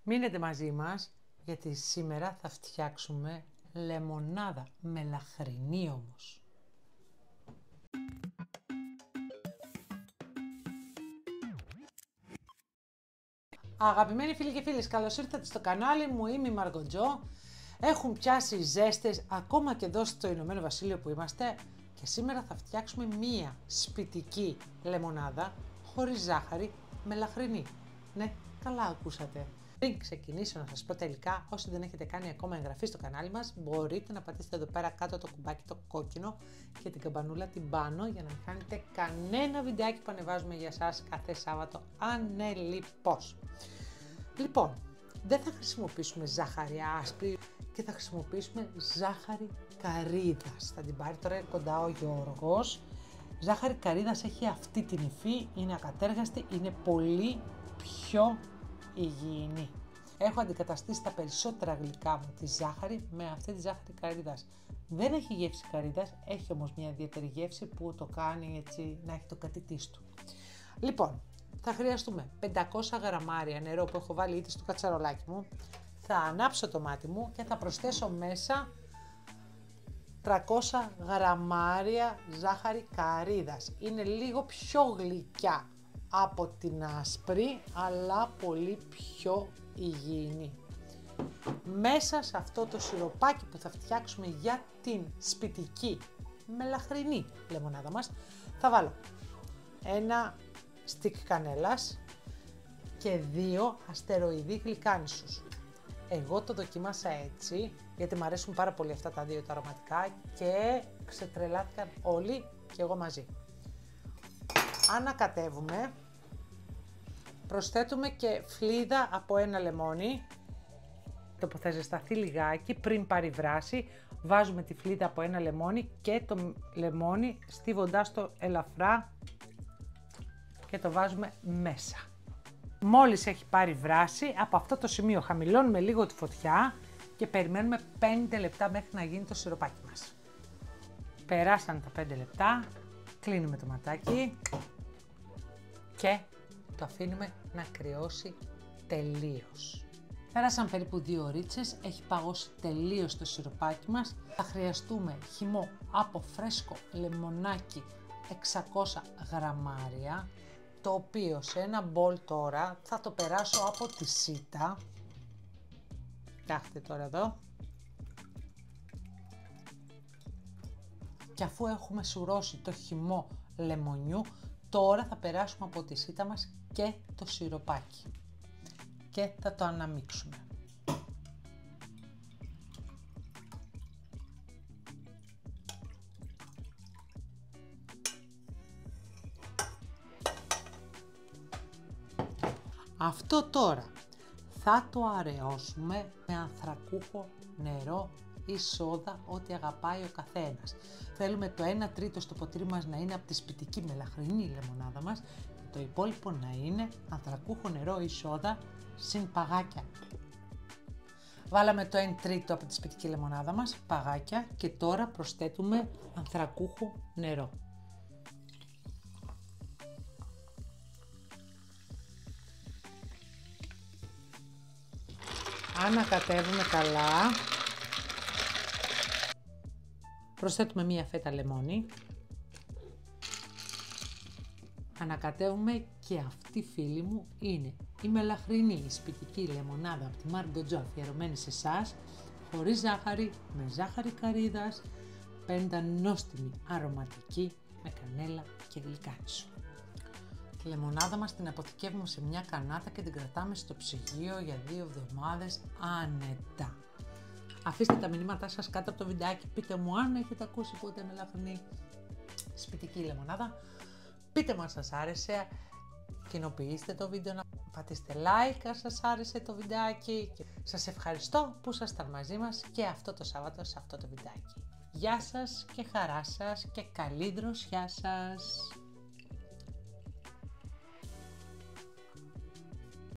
Μείνετε μαζί μας, γιατί σήμερα θα φτιάξουμε λεμονάδα, μελαχρινή όμως. Αγαπημένοι φίλοι και φίλες, καλώς ήρθατε στο κανάλι μου, είμαι η Μαργκοτζό. Έχουν πιάσει ζέστες, ακόμα και εδώ στο Ηνωμένο Βασίλειο που είμαστε, και σήμερα θα φτιάξουμε μία σπιτική λεμονάδα, χωρίς ζάχαρη, μελαχρινή. Ναι, καλά ακούσατε. Πριν ξεκινήσω να σας πω τελικά, όσοι δεν έχετε κάνει ακόμα εγγραφή στο κανάλι μας, μπορείτε να πατήσετε εδώ πέρα κάτω το κουμπάκι το κόκκινο και την καμπανούλα την πάνω για να μην χάνετε κανένα βιντεάκι που ανεβάζουμε για σας κάθε Σάββατο ανελιπώς. Λοιπόν, δεν θα χρησιμοποιήσουμε ζάχαρη άσπρη και θα χρησιμοποιήσουμε ζάχαρη καρύδας. Θα την πάρει τώρα κοντά ο Γιώργος. Ζάχαρη καρύδας έχει αυτή την υφή, είναι ακατέργαστη, είναι πολύ πιο υγιεινή. Έχω αντικαταστήσει τα περισσότερα γλυκά μου τη ζάχαρη με αυτή τη ζάχαρη καρύδας. Δεν έχει γεύση καρύδας, έχει όμως μια ιδιαίτερη γεύση που το κάνει έτσι να έχει το κατητής του. Λοιπόν, θα χρειαστούμε 500 γραμμάρια νερό που έχω βάλει ήδη στο κατσαρολάκι μου. Θα ανάψω το μάτι μου και θα προσθέσω μέσα 300 γραμμάρια ζάχαρη καρύδας. Είναι λίγο πιο γλυκιά από την άσπρη, αλλά πολύ πιο υγιεινή. Μέσα σε αυτό το σιροπάκι που θα φτιάξουμε για την σπιτική μελαχρινή λεμονάδα μας, θα βάλω ένα στικ κανέλας και 2 αστεροειδή γλυκάνισους. Εγώ το δοκίμασα έτσι, γιατί μου αρέσουν πάρα πολύ αυτά τα δύο τα αρωματικά και ξετρελάθηκαν όλοι και εγώ μαζί. Ανακατεύουμε, προσθέτουμε και φλίδα από ένα λεμόνι, το που θα ζεσταθεί λιγάκι πριν πάρει βράση. Βάζουμε τη φλίδα από ένα λεμόνι και το λεμόνι στίβοντας το ελαφρά και το βάζουμε μέσα. Μόλις έχει πάρει βράση, από αυτό το σημείο χαμηλώνουμε λίγο τη φωτιά και περιμένουμε 5 λεπτά μέχρι να γίνει το σιροπάκι μας. Περάσαν τα 5 λεπτά, κλείνουμε το ματάκι και το αφήνουμε να κρυώσει τελείως. Πέρασαν περίπου 2 ωρίτσες, έχει παγώσει τελείως το σιροπάκι μας. Θα χρειαστούμε χυμό από φρέσκο λεμονάκι 600 γραμμάρια, το οποίο σε ένα μπολ τώρα θα το περάσω από τη σίτα. Κοιτάξτε τώρα εδώ. Και αφού έχουμε σουρώσει το χυμό λεμονιού, τώρα θα περάσουμε από τη σίτα μας και το σιροπάκι. Και θα το αναμίξουμε. Αυτό τώρα θα το αραιώσουμε με ανθρακούχο νερό ή σόδα, ό,τι αγαπάει ο καθένας. Θέλουμε το 1/3 στο ποτήρι μας να είναι από τη σπιτική μελαχρινή λεμονάδα μας και το υπόλοιπο να είναι ανθρακούχο νερό ή σόδα συν παγάκια. Βάλαμε το 1/3 από τη σπιτική λεμονάδα μας, παγάκια, και τώρα προσθέτουμε ανθρακούχο νερό. Ανακατεύουμε καλά. Προσθέτουμε μία φέτα λεμόνι. Ανακατεύουμε, και αυτή, φίλοι μου, είναι η μελαχρινή, η σπιτική λεμονάδα από τη Μαργκοτζό, αφιερωμένη σε εσάς, χωρίς ζάχαρη, με ζάχαρη καρύδας, πεντανόστιμη αρωματική, με κανέλα και γλυκάνισο. Τη λεμονάδα μας την αποθηκεύουμε σε μια κανάτα και την κρατάμε στο ψυγείο για 2 εβδομάδες άνετα. Αφήστε τα μηνύματά σας κάτω από το βιντεάκι, πείτε μου αν έχετε ακούσει ποτέ μελαχρινή σπιτική λεμονάδα. Πείτε μου αν σας άρεσε, κοινοποιήστε το βίντεο, να πατήσετε like αν σας άρεσε το βιντεάκι. Σας ευχαριστώ που ήσασταν μαζί μας και αυτό το Σάββατο σε αυτό το βιντεάκι. Γεια σας και χαρά σας και καλή δροσιά σας!